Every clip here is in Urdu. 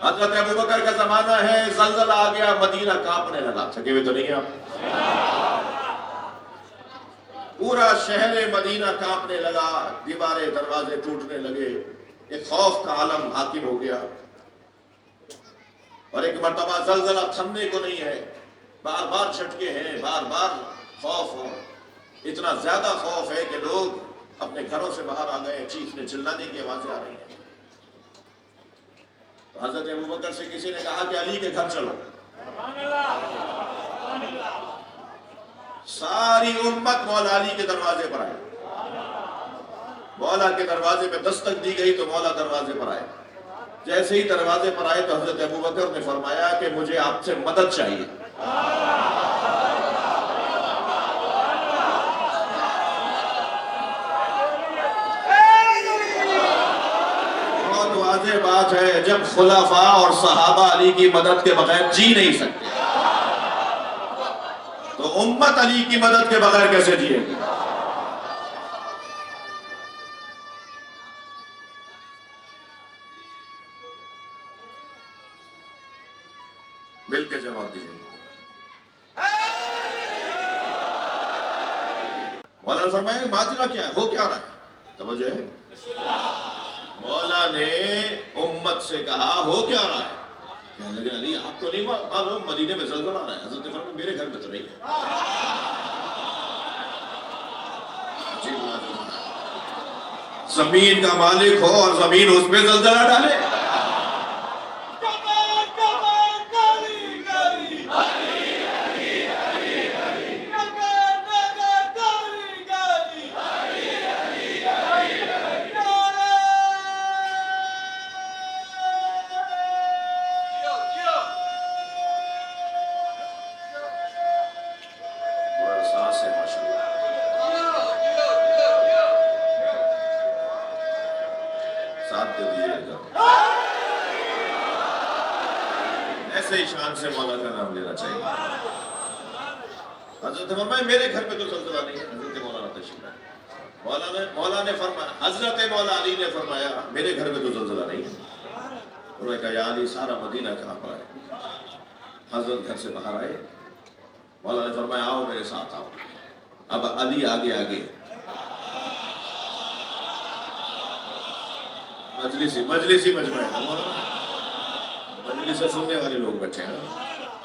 حضرت ابو بکر کا زمانہ ہے، زلزلہ آ گیا، مدینہ کانپنے لگا. تھکے ہوئے تو نہیں ہیں آپ؟ پورا شہر مدینہ کانپنے لگا، دیواریں دروازے ٹوٹنے لگے، ایک خوف کا عالم حاکم ہو گیا. اور ایک مرتبہ زلزلہ تھمنے کو نہیں ہے، بار بار جھٹکے ہیں، بار بار خوف ہو. اتنا زیادہ خوف ہے کہ لوگ اپنے گھروں سے باہر آ گئے، چیخنے چلانے کی آوازیں آ رہی ہیں. تو حضرت ابو بکر سے کسی نے کہا کہ علی کے گھر چلو. ساری امت مولا علی کے دروازے پر آئے. مولا کے دروازے پہ دستک دی گئی تو مولا دروازے پر آئے. جیسے ہی دروازے پر آئے تو حضرت ابو بکر نے فرمایا کہ مجھے آپ سے مدد چاہیے. بہت واضح بات ہے، جب خلفاء اور صحابہ علی کی مدد کے بغیر جی نہیں سکتے تو امت علی کی مدد کے بغیر کیسے جیے گی؟ مل کے جواب دیجیے. مولا نے فرمایا ماجرا کیا ہے، ہو کیا رہا ہے؟ توجہ ہے. مولا نے امت سے کہا ہو کیا رہا ہے؟ کہنے لگے علی آپ کو نہیں معلوم مدینے میں زلزلہ آ رہا ہے؟ حضرت نے فرمایا میرے گھر میں تو نہیں ہے. زمین کا مالک ہو اور زمین اس پہ زلزلہ ڈالے. ایسے ہی شان سے مولا کا نام لینا چاہیے. حضرت فرمایا میرے گھر پہ تو زلزلہ نہیں ہے. حضرت مولانا تشریف لائے. مولا نے فرمایا، حضرت مولا علی نے فرمایا میرے گھر پہ تو زلزلہ نہیں ہے. انہوں نے کہا یا علی سارا مدینہ کہاں پر ہے؟ حضرت گھر سے باہر آئے. مولا نے فرمایا آؤ میرے ساتھ آؤ. اب علی آگے آگے، مجلسی مجمع ہے، مجلس سے سننے والے لوگ بیٹھے ہیں.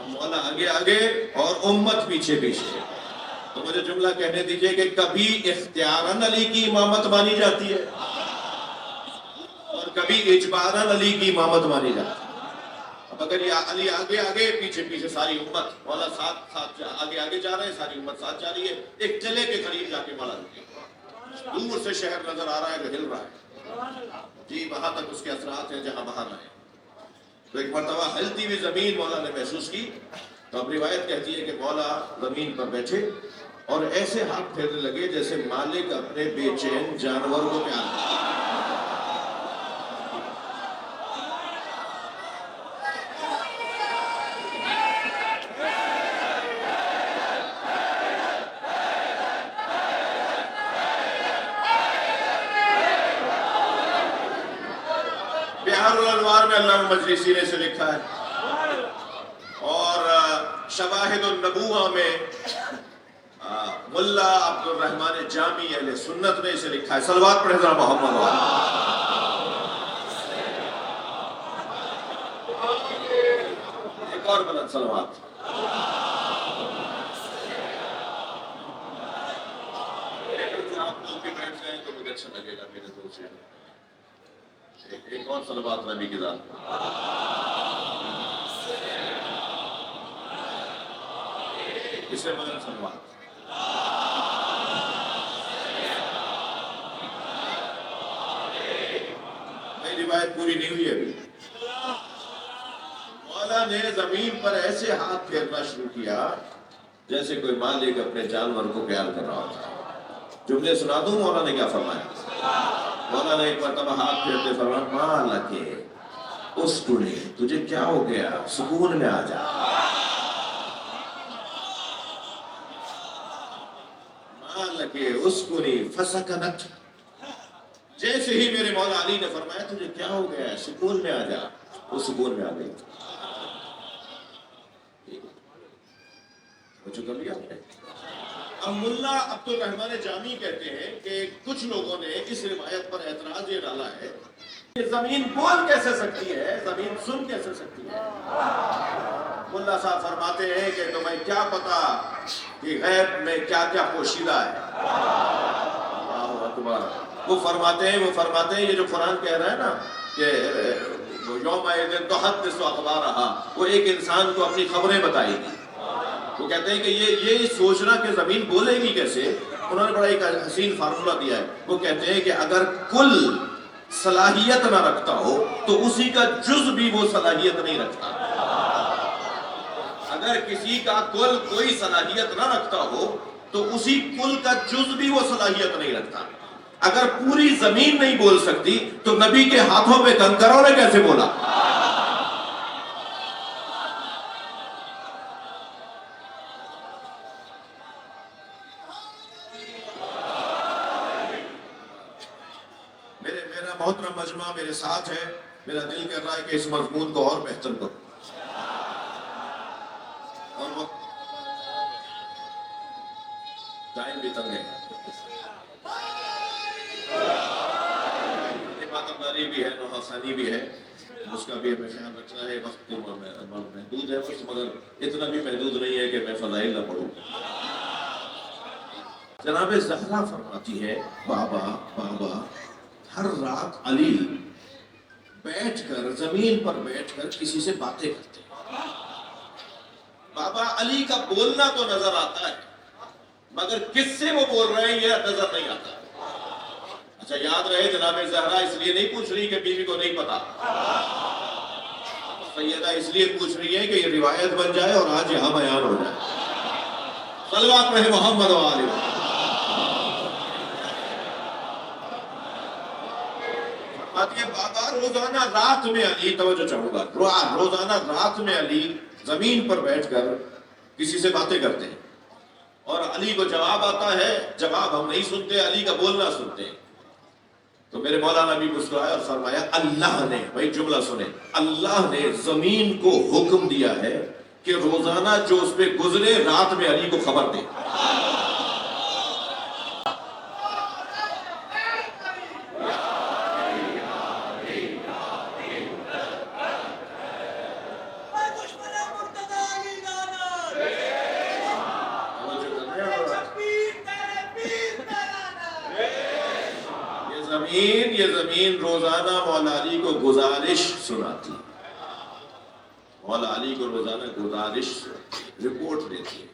مولا آگے آگے اور امت پیچھے پیچھے. تو مجھے جملہ کہنے دیجئے کہ کبھی اختیاراً علی کی امامت مانی جاتی ہے اور کبھی اجباراً علی کی امامت مانی جاتی ہے. اب اگر یہ علی آگے آگے پیچھے پیچھے ساری امت، مولا ساتھ ساتھ آگے آگے جا رہے ہیں، ساری امت ساتھ جا رہی ہے. ایک چلے کے قریب جا کے مولا رکے، دور سے شہر نظر آ رہا ہے کہ ہل رہا ہے. جی وہاں تک اس کے اثرات ہیں جہاں باہر آئے. تو ایک مرتبہ ہلتی ہوئی زمین مولا نے محسوس کی. تو اب روایت کہتی ہے کہ مولا زمین پر بیٹھے اور ایسے ہاتھ پھیرنے لگے جیسے مالک اپنے بے چین جانور کو پیار کرتا ہے. بہار الانوار میں علامہ مجلسی نے اسے لکھا ہے، اور شواہد النبوہ میں ملا عبد الرحمن جامی اہل سنت نے اسے لکھا ہے. صلوات پڑھیں ذرا محمد والا. ایک اور بلند صلوات. آپ لوگ بھی بیٹھ جائیں تو مجھے اچھا لگے گا میرے دور سے. ایک اور صلوات نبی کی ذات. اسے بلند صلوات. میری روایت پوری نہیں ہوئی ابھی. مولا نے زمین پر ایسے ہاتھ پھیرنا شروع کیا جیسے کوئی مالک اپنے جانور کو پیار کر رہا ہوتا. جملے سنا دوں مولا نے کیا فرمایا. مولا نے ایک مرتبہ ہاتھ پھیرتے فرمایا مالکے اسکنے، تجھے کیا ہو گیا، سکون میں آ جا. مالکے اسکنے فسکنت. جیسے ہی میرے مولا علی نے فرمایا تجھے کیا ہو گیا، سکون میں آ جا، وہ سکون میں آ گئی. جو کر لیا آپ نے. اب ملا عبد الرحمن جامی کہتے ہیں کہ کچھ لوگوں نے اس روایت پر اعتراض یہ ڈالا ہے کہ زمین بول کیسے سکتی ہے, زمین سن کیسے سکتی ہے. ملا صاحب فرماتے ہیں کہ تمہیں کیا پتا کہ غیب میں کیا کیا پوشیدہ ہے. اللہ اکبر. وہ فرماتے ہیں یہ جو قرآن کہہ رہا ہے نا کہ یومئذ تحدث اخبارہا, وہ ایک انسان کو اپنی خبریں بتائے گی. وہ کہتے ہیں کہ یہ سوچنا کہ زمین بولے گی کیسے, انہوں نے بڑا ایک حسین فارمولہ دیا ہے. وہ کہتے ہیں کہ اگر کل صلاحیت نہ رکھتا ہو تو اسی کا جز بھی وہ صلاحیت نہیں رکھتا. اگر کسی کا کل کوئی صلاحیت نہ رکھتا ہو تو اسی کل کا جز بھی وہ صلاحیت نہیں رکھتا. اگر پوری زمین نہیں بول سکتی تو نبی کے ہاتھوں پہ کنکروں نے کیسے بولا. میرا محترم مجمع میرے ساتھ ہے. میرا دل کر رہا ہے کہ اس مضمون کو اور بہتر کروں. اور وقت ٹائم بھی تنگ ہے. عبادتداری بھی ہے, نوحسانی بھی ہے, اس کا بھی ہمیں خیال رکھنا ہے. وقت محدود ہے بس, مگر اتنا بھی محدود نہیں ہے کہ میں فضائل نہ پڑھوں. جناب زہرا فرماتی ہے بابا ہر رات علی بیٹھ کر زمین پر بیٹھ کر کسی سے باتیں کرتے ہیں. بابا علی کا بولنا تو نظر آتا ہے مگر کس سے وہ بول رہے ہیں یہ نظر نہیں آتا. اچھا یاد رہے جناب زہرا اس لیے نہیں پوچھ رہی کہ بیوی کو نہیں پتا. سیدہ اس لیے پوچھ رہی ہے کہ یہ روایت بن جائے اور آج یہاں بیان ہو جائے. صلوات پڑھے محمد و آلہ محمد. بابا روزانہ رات میں علی, توجہ چاہوں گا, روزانہ رات میں علی زمین پر بیٹھ کر کسی سے باتیں کرتے ہیں اور علی کو جواب آتا ہے. جواب ہم نہیں سنتے, علی کا بولنا سنتے ہیں. تو میرے مولانا بھی مسکرائے اور فرمایا اللہ نے, بھائی جملہ سنیں, اللہ نے زمین کو حکم دیا ہے کہ روزانہ جو اس پہ گزرے رات میں علی کو خبر دے. یہ زمین روزانہ مولا علی کو گزارش سناتی. مولا علی کو روزانہ گزارش رپورٹ دیتی ہے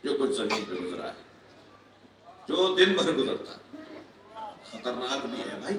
جو کچھ زمین پہ گزرا ہے, جو دن بھر گزرتا ہے. خطرناک بھی ہے بھائی.